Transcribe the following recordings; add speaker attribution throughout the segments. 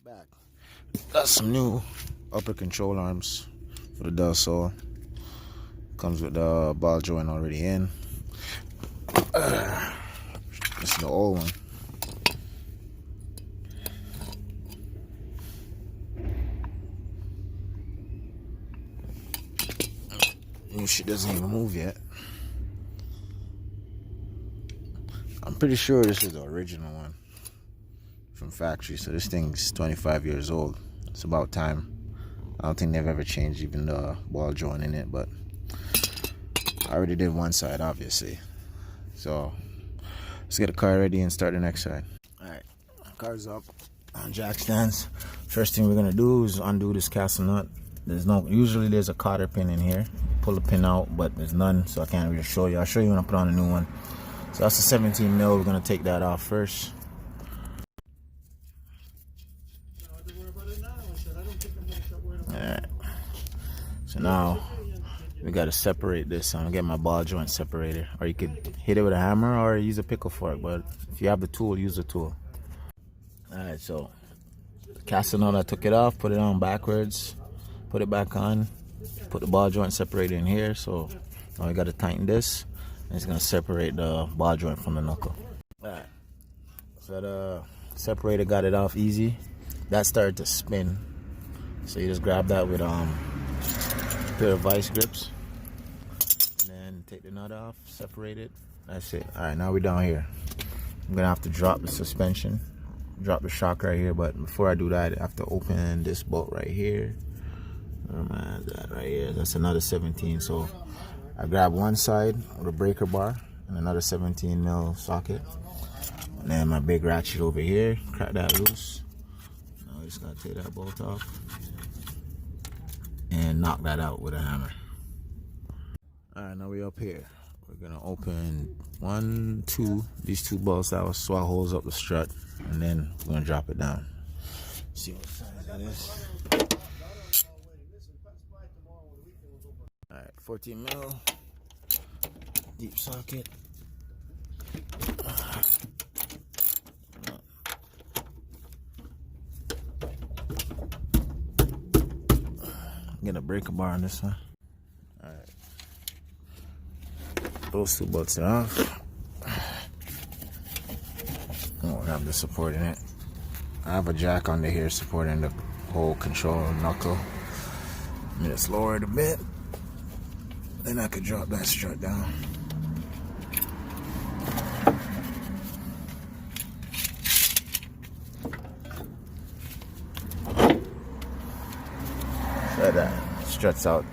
Speaker 1: Back. Got some new upper control arms for the delsol. Comes with the ball joint already in. This is the old one. New shit doesn't even move yet. I'm pretty sure this is the original one from factory, so this thing's 25 years old. It's about time. I don't think they've ever changed even the ball joint in it, but I already did one side, obviously. So let's get the car ready and start the next side. Alright, car's up on jack stands. First thing we're gonna do is undo this castle nut. Usually there's a cotter pin in here. Pull the pin out, but there's none, so I can't really show you. I'll show you when I put on a new one. So that's a 17 mil. We're gonna take that off first. Alright. So now we gotta separate this. I'm gonna get my ball joint separator, or you could hit it with a hammer or use a pickle fork. But if you have the tool, use the tool. Alright, so the castle nut, I took it off, put it on backwards, put it back on, put the ball joint separator in here. So now we gotta tighten this. And it's gonna separate the ball joint from the knuckle. Alright, so the separator got it off easy. That started to spin, so you just grab that with a pair of vice grips, and then take the nut off, separate it. That's it. Alright, now we're down here. I'm gonna have to drop the suspension, drop the shock right here, but before I do that, I have to open this bolt right here. Where am I at? That right here. That's another 17. So I grab one side with a breaker bar and another 17 mil socket, and then my big ratchet over here. Crack that loose. Now we just gotta take that bolt off and knock that out with a hammer. Alright, now we up here. We're gonna open these two bolts that will swell holes up the strut, and then we're gonna drop it down. See what size that is. Alright, 14 mil deep socket. Get a breaker bar on this one. Alright. Those two bolts are off. Won't have the support in it. I have a jack under here supporting the whole control knuckle. I'm gonna just lower it a bit. Then I could drop that strut down. So that struts out.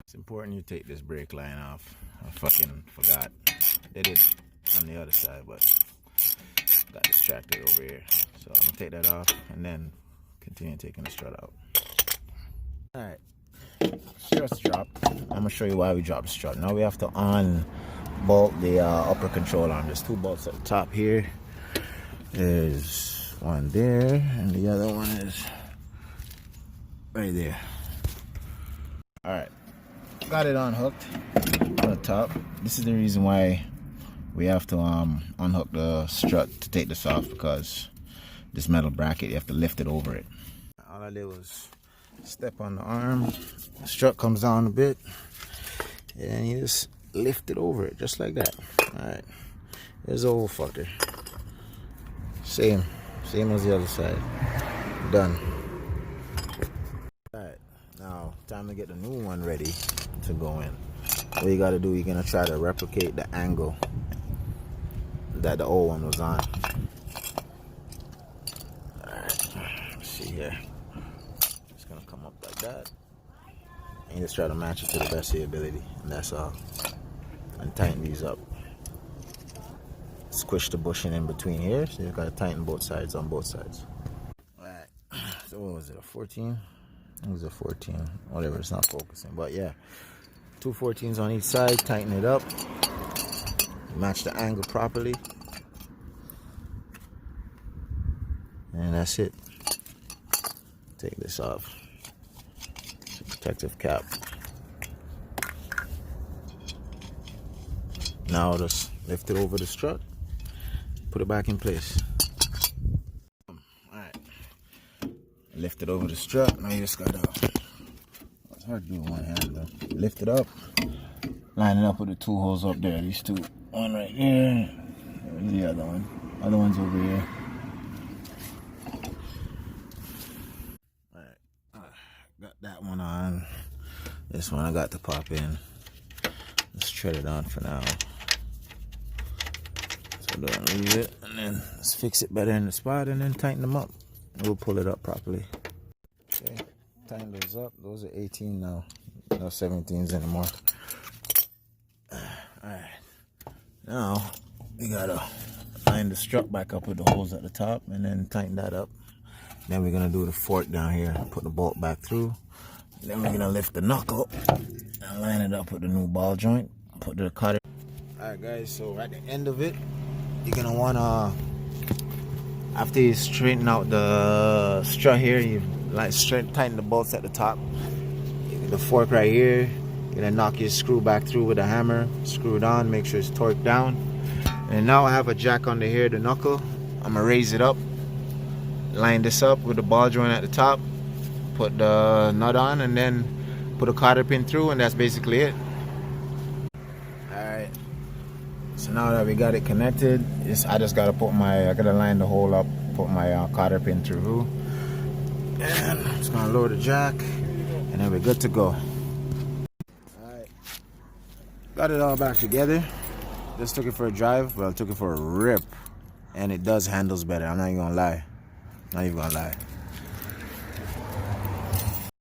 Speaker 1: It's important you take this brake line off. I fucking forgot. Did it on the other side, but got distracted over here. So I'm gonna take that off and then continue taking the strut out. Alright. Strut's dropped. I'm gonna show you why we dropped the strut. Now we have to unbolt the upper control arm. There's two bolts at the top here. There's one there, and the other one is right there. Alright, got it unhooked on the top. This is the reason why we have to unhook the strut to take this off, because this metal bracket, you have to lift it over it. All I did was step on the arm, the strut comes down a bit, and you just lift it over it, just like that. Alright, there's the old fucker. Same as the other side. Done. Alright, now time to get the new one ready to go in. What you gotta do, you're gonna try to replicate the angle that the old one was on. Alright, let's see here. It's gonna come up like that, and you just try to match it to the best of your ability, and that's all. And tighten these up. Squish the bushing in between here, so you've got to tighten both sides on both sides. Alright, so what was it, a 14? It was a 14, whatever, it's not focusing, but yeah, two 14s on each side, tighten it up, match the angle properly, and that's it. Take this off. It's a protective cap. Now just lift it over the strut, put it back in place. Lift it over the strut. Now you just gotta, it's hard to do with one hand though. Lift it up, line it up with the two holes up there. These two, one right there, and the other one. Other one's over here. Alright, got that one on. This one I got to pop in. Let's tread it on for now. So don't leave it, and then let's fix it better in the spot, and then tighten them up. We'll pull it up properly. Okay, tighten those up. Those are 18 now, no 17s anymore. Alright, now we gotta line the strut back up with the holes at the top, and then tighten that up. Then we're gonna do the fork down here, put the bolt back through. Then we're gonna lift the knuckle and line it up with the new ball joint. Put the cutter. Alright guys, so at the end of it, you're gonna wanna, after you straighten out the strut here, you like tighten the bolts at the top. The fork right here, you're gonna knock your screw back through with a hammer, screw it on, make sure it's torqued down. And now I have a jack under here, the knuckle. I'm gonna raise it up, line this up with the ball joint at the top, put the nut on, and then put a cotter pin through, and that's basically it. Alright, so now that we got it connected, I just gotta I gotta line the hole up, put my cotter pin through, and I'm just gonna lower the jack, and then we're good to go. Alright, got it all back together. Just took it for a drive. Well, I took it for a rip, and it does handles better. I'm not even gonna lie. Not even gonna lie.